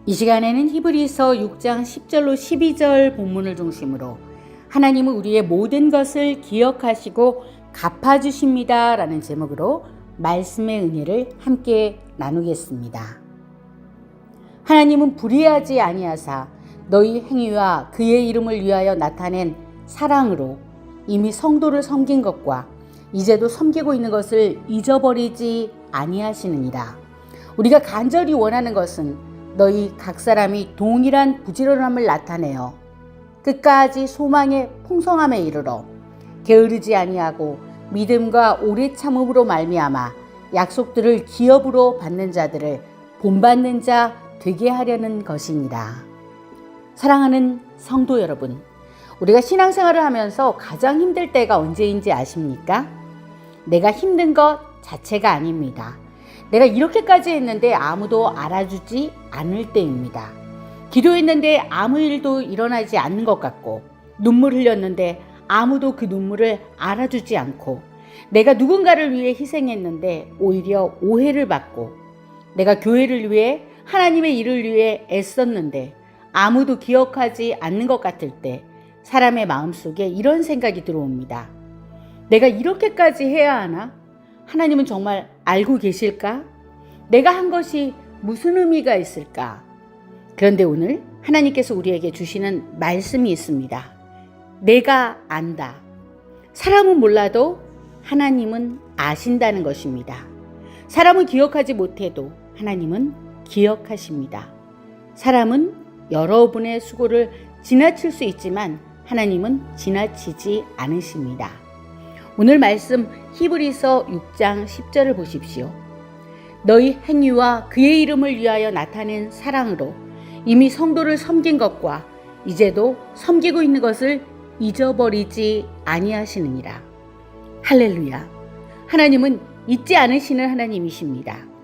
이 시간에는 히브리서 6장 10절로 12절 본문을 중심으로 하나님은 우리의 모든 것을 기억하시고 갚아주십니다 라는 제목으로 말씀의 은혜를 함께 나누겠습니다. 하나님은 불의하지 아니하사 너희 행위와 그의 이름을 위하여 나타낸 사랑으로 이미 성도를 섬긴 것과 이제도 섬기고 있는 것을 잊어버리지 아니하시느니라. 우리가 간절히 원하는 것은 너희 각 사람이 동일한 부지런함을 나타내어 끝까지 소망의 풍성함에 이르러 게으르지 아니하고 믿음과 오래 참음으로 말미암아 약속들을 기업으로 받는 자들을 본받는 자 되게 하려는 것이니라. 사랑하는 성도 여러분, 우리가 신앙생활을 하면서 가장 힘들 때가 언제인지 아십니까? 내가 힘든 것 자체가 아닙니다. 내가 이렇게까지 했는데 아무도 알아주지 않을 때입니다. 기도했는데 아무 일도 일어나지 않는 것 같고, 눈물 흘렸는데 아무도 그 눈물을 알아주지 않고, 내가 누군가를 위해 희생했는데 오히려 오해를 받고, 내가 교회를 위해 하나님의 일을 위해 애썼는데 아무도 기억하지 않는 것 같을 때 사람의 마음속에 이런 생각이 들어옵니다. 내가 이렇게까지 해야 하나? 하나님은 정말 알고 계실까? 내가 한 것이 무슨 의미가 있을까? 그런데 오늘 하나님께서 우리에게 주시는 말씀이 있습니다. 내가 안다. 사람은 몰라도 하나님은 아신다는 것입니다. 사람은 기억하지 못해도 하나님은 기억하십니다. 사람은 여러분의 수고를 지나칠 수 있지만 하나님은 지나치지 않으십니다. 오늘 말씀 히브리서 6장 10절을 보십시오. 너희 행위와 그의 이름을 위하여 나타낸 사랑으로 이미 성도를 섬긴 것과 이제도 섬기고 있는 것을 잊어버리지 아니하시느니라. 할렐루야. 하나님은 잊지 않으시는 하나님이십니다.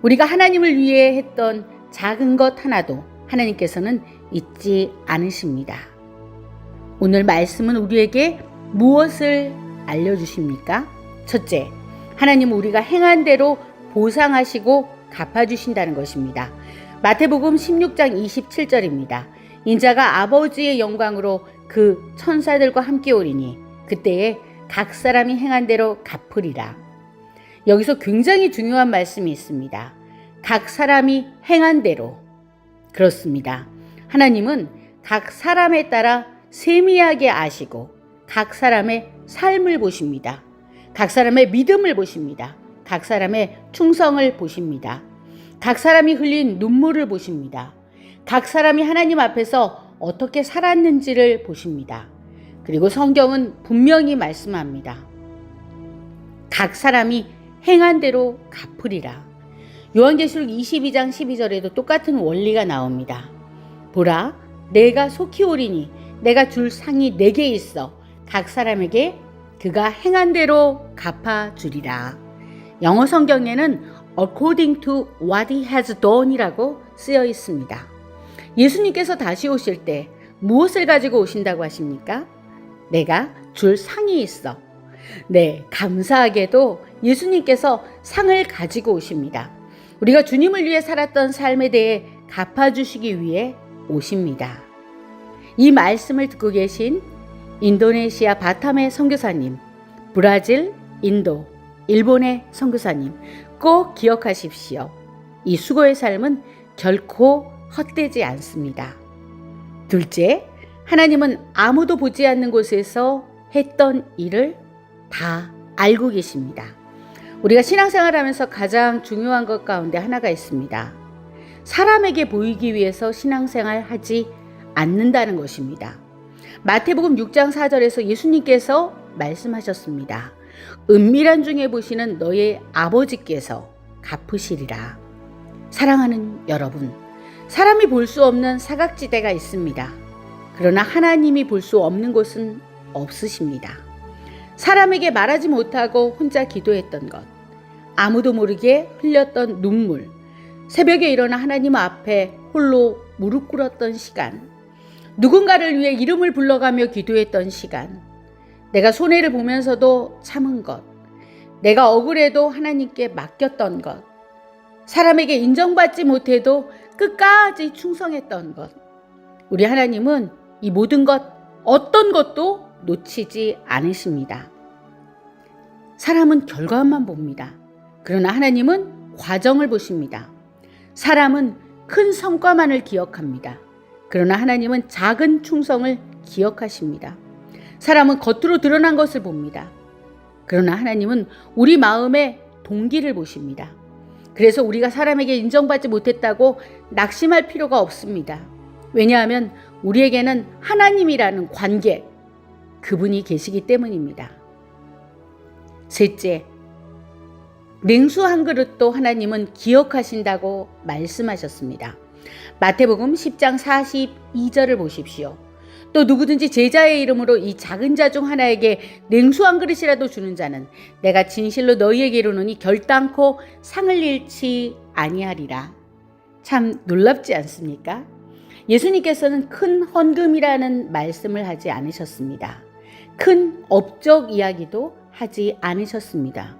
우리가 하나님을 위해 했던 작은 것 하나도 하나님께서는 잊지 않으십니다. 오늘 말씀은 우리에게 무엇을 알려주십니까? 첫째, 하나님은 우리가 행한 대로 보상하시고 갚아주신다는 것입니다. 마태복음 16장 27절입니다. 인자가 아버지의 영광으로 그 천사들과 함께 오리니 그때에 각 사람이 행한 대로 갚으리라. 여기서 굉장히 중요한 말씀이 있습니다. 각 사람이 행한 대로. 그렇습니다. 하나님은 각 사람에 따라 세미하게 아시고 각 사람의 삶을 보십니다. 각 사람의 믿음을 보십니다. 각 사람의 충성을 보십니다. 각 사람이 흘린 눈물을 보십니다. 각 사람이 하나님 앞에서 어떻게 살았는지를 보십니다. 그리고 성경은 분명히 말씀합니다. 각 사람이 행한 대로 갚으리라. 요한계시록 22장 12절에도 똑같은 원리가 나옵니다. 보라, 내가 속히 오리니 내가 줄 상이 내게 있어 각 사람에게 그가 행한 대로 갚아주리라. 영어 성경에는 according to what he has done이라고 쓰여 있습니다. 예수님께서 다시 오실 때 무엇을 가지고 오신다고 하십니까? 내가 줄 상이 있어. 네, 감사하게도 예수님께서 상을 가지고 오십니다. 우리가 주님을 위해 살았던 삶에 대해 갚아주시기 위해 오십니다. 이 말씀을 듣고 계신 인도네시아 바탐의 선교사님, 브라질, 인도, 일본의 선교사님 꼭 기억하십시오. 이 수고의 삶은 결코 헛되지 않습니다. 둘째, 하나님은 아무도 보지 않는 곳에서 했던 일을 다 알고 계십니다. 우리가 신앙생활하면서 가장 중요한 것 가운데 하나가 있습니다. 사람에게 보이기 위해서 신앙생활 하지 않는다는 것입니다. 마태복음 6장 4절에서 예수님께서 말씀하셨습니다. 은밀한 중에 보시는 너의 아버지께서 갚으시리라. 사랑하는 여러분, 사람이 볼 수 없는 사각지대가 있습니다. 그러나 하나님이 볼 수 없는 곳은 없으십니다. 사람에게 말하지 못하고 혼자 기도했던 것, 아무도 모르게 흘렸던 눈물, 새벽에 일어나 하나님 앞에 홀로 무릎 꿇었던 시간, 누군가를 위해 이름을 불러가며 기도했던 시간, 내가 손해를 보면서도 참은 것, 내가 억울해도 하나님께 맡겼던 것, 사람에게 인정받지 못해도 끝까지 충성했던 것. 우리 하나님은 이 모든 것, 어떤 것도 놓치지 않으십니다. 사람은 결과만 봅니다. 그러나 하나님은 과정을 보십니다. 사람은 큰 성과만을 기억합니다. 그러나 하나님은 작은 충성을 기억하십니다. 사람은 겉으로 드러난 것을 봅니다. 그러나 하나님은 우리 마음의 동기를 보십니다. 그래서 우리가 사람에게 인정받지 못했다고 낙심할 필요가 없습니다. 왜냐하면 우리에게는 하나님이라는 관계, 그분이 계시기 때문입니다. 셋째, 냉수 한 그릇도 하나님은 기억하신다고 말씀하셨습니다. 마태복음 10장 42절을 보십시오. 또 누구든지 제자의 이름으로 이 작은 자 중 하나에게 냉수 한 그릇이라도 주는 자는 내가 진실로 너희에게 이르노니 결단코 상을 잃지 아니하리라. 참 놀랍지 않습니까? 예수님께서는 큰 헌금이라는 말씀을 하지 않으셨습니다. 큰 업적 이야기도 하지 않으셨습니다.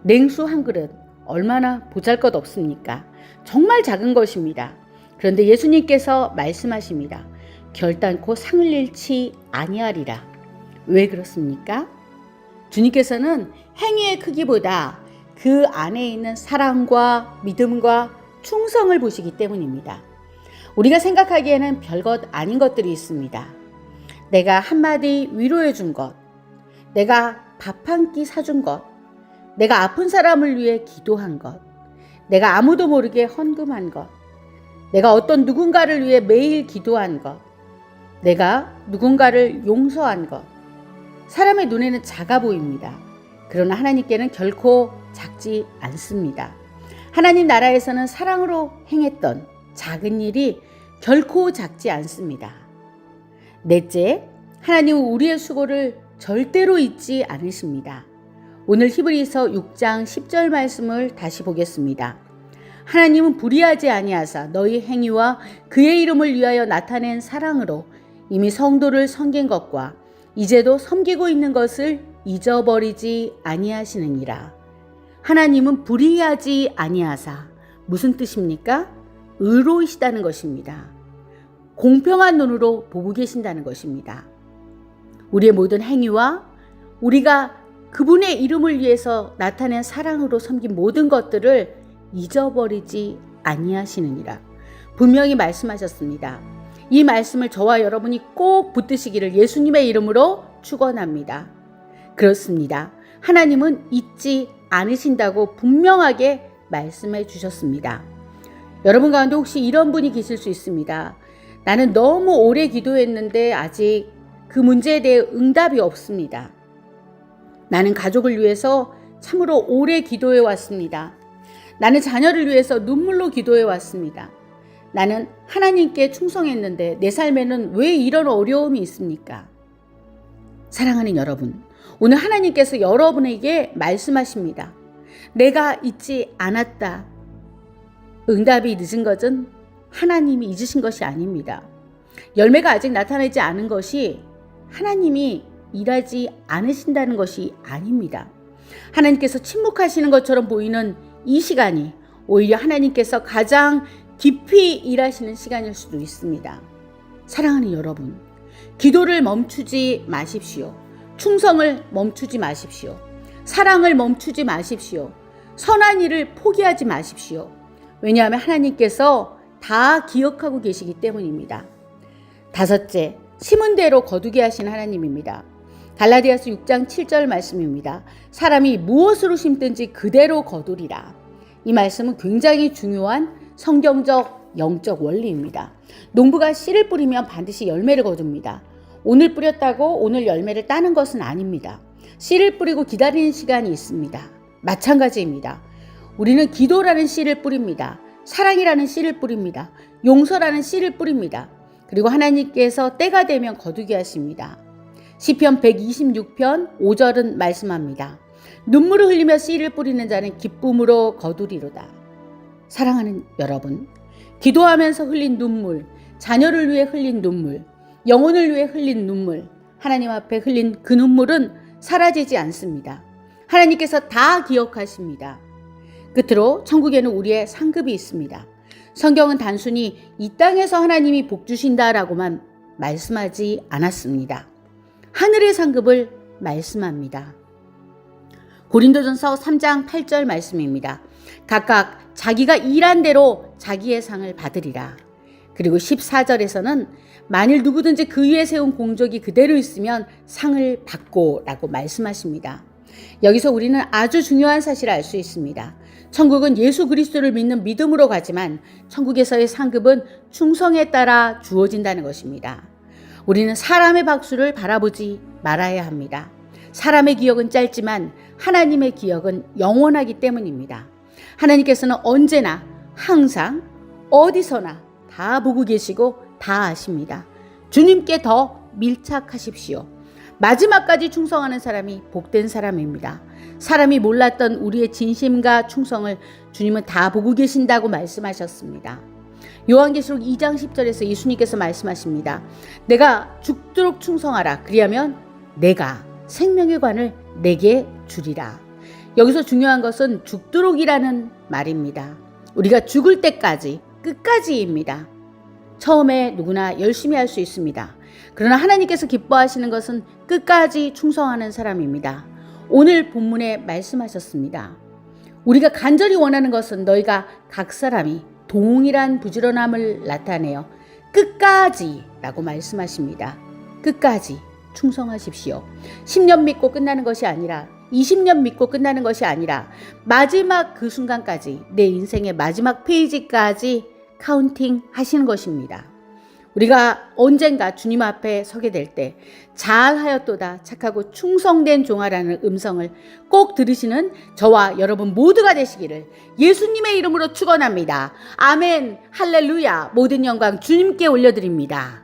냉수 한 그릇 얼마나 보잘것없습니까? 정말 작은 것입니다. 그런데 예수님께서 말씀하십니다. 결단코 상을 잃지 아니하리라. 왜 그렇습니까? 주님께서는 행위의 크기보다 그 안에 있는 사랑과 믿음과 충성을 보시기 때문입니다. 우리가 생각하기에는 별것 아닌 것들이 있습니다. 내가 한마디 위로해 준 것, 내가 밥 한 끼 사준 것, 내가 아픈 사람을 위해 기도한 것, 내가 아무도 모르게 헌금한 것, 내가 어떤 누군가를 위해 매일 기도한 것, 내가 누군가를 용서한 것. 사람의 눈에는 작아 보입니다. 그러나 하나님께는 결코 작지 않습니다. 하나님 나라에서는 사랑으로 행했던 작은 일이 결코 작지 않습니다. 넷째, 하나님은 우리의 수고를 절대로 잊지 않으십니다. 오늘 히브리서 6장 10절 말씀을 다시 보겠습니다. 하나님은 불의하지 아니하사 너희 행위와 그의 이름을 위하여 나타낸 사랑으로 이미 성도를 섬긴 것과 이제도 섬기고 있는 것을 잊어버리지 아니하시느니라. 하나님은 불의하지 아니하사 무슨 뜻입니까? 의로우시다는 것입니다. 공평한 눈으로 보고 계신다는 것입니다. 우리의 모든 행위와 우리가 그분의 이름을 위해서 나타낸 사랑으로 섬긴 모든 것들을 잊어버리지 아니하시느니라. 분명히 말씀하셨습니다. 이 말씀을 저와 여러분이 꼭 붙드시기를 예수님의 이름으로 축원합니다. 그렇습니다. 하나님은 잊지 않으신다고 분명하게 말씀해 주셨습니다. 여러분 가운데 혹시 이런 분이 계실 수 있습니다. 나는 너무 오래 기도했는데 아직 그 문제에 대해 응답이 없습니다. 나는 가족을 위해서 참으로 오래 기도해 왔습니다. 나는 자녀를 위해서 눈물로 기도해 왔습니다. 나는 하나님께 충성했는데 내 삶에는 왜 이런 어려움이 있습니까? 사랑하는 여러분, 오늘 하나님께서 여러분에게 말씀하십니다. 내가 잊지 않았다. 응답이 늦은 것은 하나님이 잊으신 것이 아닙니다. 열매가 아직 나타나지 않은 것이 하나님이 일하지 않으신다는 것이 아닙니다. 하나님께서 침묵하시는 것처럼 보이는 이 시간이 오히려 하나님께서 가장 깊이 일하시는 시간일 수도 있습니다. 사랑하는 여러분, 기도를 멈추지 마십시오. 충성을 멈추지 마십시오. 사랑을 멈추지 마십시오. 선한 일을 포기하지 마십시오. 왜냐하면 하나님께서 다 기억하고 계시기 때문입니다. 다섯째, 심은 대로 거두게 하신 하나님입니다. 갈라디아서 6장 7절 말씀입니다. 사람이 무엇으로 심든지 그대로 거두리라. 이 말씀은 굉장히 중요한 성경적 영적 원리입니다. 농부가 씨를 뿌리면 반드시 열매를 거둡니다. 오늘 뿌렸다고 오늘 열매를 따는 것은 아닙니다. 씨를 뿌리고 기다리는 시간이 있습니다. 마찬가지입니다. 우리는 기도라는 씨를 뿌립니다. 사랑이라는 씨를 뿌립니다. 용서라는 씨를 뿌립니다. 그리고 하나님께서 때가 되면 거두게 하십니다. 시편 126편 5절은 말씀합니다. 눈물을 흘리며 씨를 뿌리는 자는 기쁨으로 거두리로다. 사랑하는 여러분, 기도하면서 흘린 눈물, 자녀를 위해 흘린 눈물, 영혼을 위해 흘린 눈물, 하나님 앞에 흘린 그 눈물은 사라지지 않습니다. 하나님께서 다 기억하십니다. 끝으로 천국에는 우리의 상급이 있습니다. 성경은 단순히 이 땅에서 하나님이 복 주신다라고만 말씀하지 않았습니다. 하늘의 상급을 말씀합니다. 고린도전서 3장 8절 말씀입니다. 각각 자기가 일한 대로 자기의 상을 받으리라. 그리고 14절에서는 만일 누구든지 그 위에 세운 공적이 그대로 있으면 상을 받고 라고 말씀하십니다. 여기서 우리는 아주 중요한 사실을 알 수 있습니다. 천국은 예수 그리스도를 믿는 믿음으로 가지만 천국에서의 상급은 충성에 따라 주어진다는 것입니다. 우리는 사람의 박수를 바라보지 말아야 합니다. 사람의 기억은 짧지만 하나님의 기억은 영원하기 때문입니다. 하나님께서는 언제나 항상 어디서나 다 보고 계시고 다 아십니다. 주님께 더 밀착하십시오. 마지막까지 충성하는 사람이 복된 사람입니다. 사람이 몰랐던 우리의 진심과 충성을 주님은 다 보고 계신다고 말씀하셨습니다. 요한계시록 2장 10절에서 예수님께서 말씀하십니다. 내가 죽도록 충성하라. 그리하면 내가 생명의 관을 내게 주리라. 여기서 중요한 것은 죽도록이라는 말입니다. 우리가 죽을 때까지, 끝까지입니다. 처음에 누구나 열심히 할 수 있습니다. 그러나 하나님께서 기뻐하시는 것은 끝까지 충성하는 사람입니다. 오늘 본문에 말씀하셨습니다. 우리가 간절히 원하는 것은 너희가 각 사람이 동일한 부지런함을 나타내어 끝까지 라고 말씀하십니다. 끝까지 충성하십시오. 10년 믿고 끝나는 것이 아니라 20년 믿고 끝나는 것이 아니라 마지막 그 순간까지 내 인생의 마지막 페이지까지 카운팅 하시는 것입니다. 우리가 언젠가 주님 앞에 서게 될 때 잘하였도다 착하고 충성된 종아라는 음성을 꼭 들으시는 저와 여러분 모두가 되시기를 예수님의 이름으로 축원합니다. 아멘, 할렐루야. 모든 영광 주님께 올려드립니다.